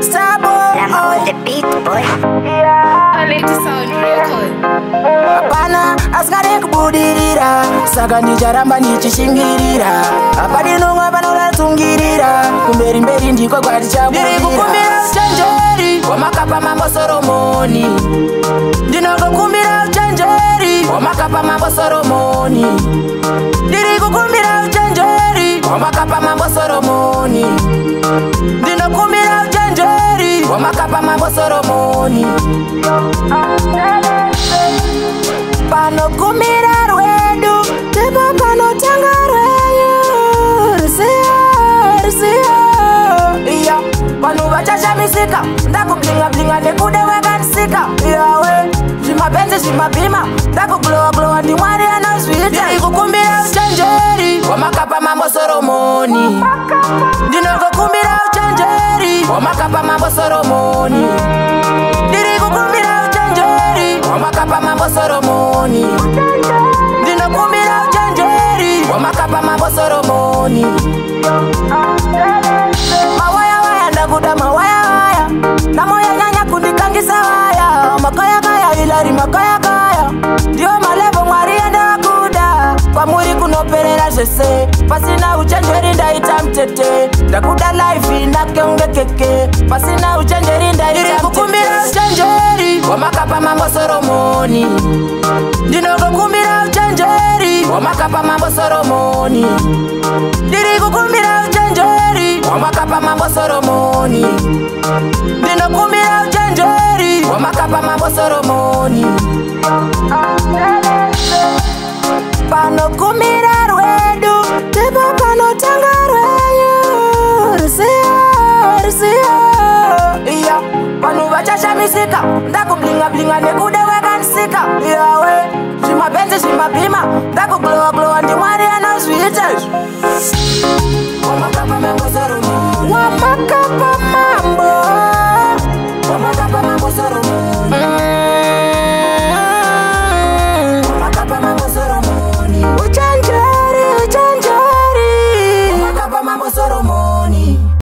Starboy, I'm on the beat, boy. I need to sound real good. Apana, askare kubudirira saka ndicharamba ndichishingirira apa ndinonga panoratungirira kumberi mberi ndiko kwatichabudirira ndiri kukumbira uchenjeri wamakapa mambo Solomoni ndinokukumbira uchenjeri wamakapa mambo Solomoni ndiri kukumbira uchenjeri wamakapa mambo Solomoni ndinokumbira uchenjeri wamakapa mambo Solomoni pano kumira rwedu tepo pano tanga rweyu risiyo iya pano vachashamisika ndakublinga nekude wekanisika iyawe zvimapenzi zvimabhima ndakuglowa ndimwari anozviita ndiri kukumbira uchenjeri wamakapa mambo Solomoni ndinokukumbira uchenjeri wamakapa mambo Solomoni ndiri kukumbira uchenjeri wamakapa mambo Solomoni ndinokumbira uchenjeri wamakapa mambo Solomoni mawaya ndakuda mawaya namoya nyanya kundikangisa waya makaya ilari makaya ndiyo malevo mwari endakuda kwamuri kunoperera zvese pasina uchenjeri ndaita mtete ndakuda life ndakeungekeke pasina uchenjeri ndaita kukumbira uchenjeri wamakapa mambo Solomoni ndinokukumbira uchenjeri wamakapa mambo Solomoni ndiri kukumbira uchenjeri wamakapa mambo Solomoni ndinokumbira uchenjeri wamakapa mambo Solomoni pano kumira rwedu tepo pano tanga rweyu risiyo iya pano vachashamisika ndakublinga nekude wekanisika iyawe zvimapenzi zvimabhima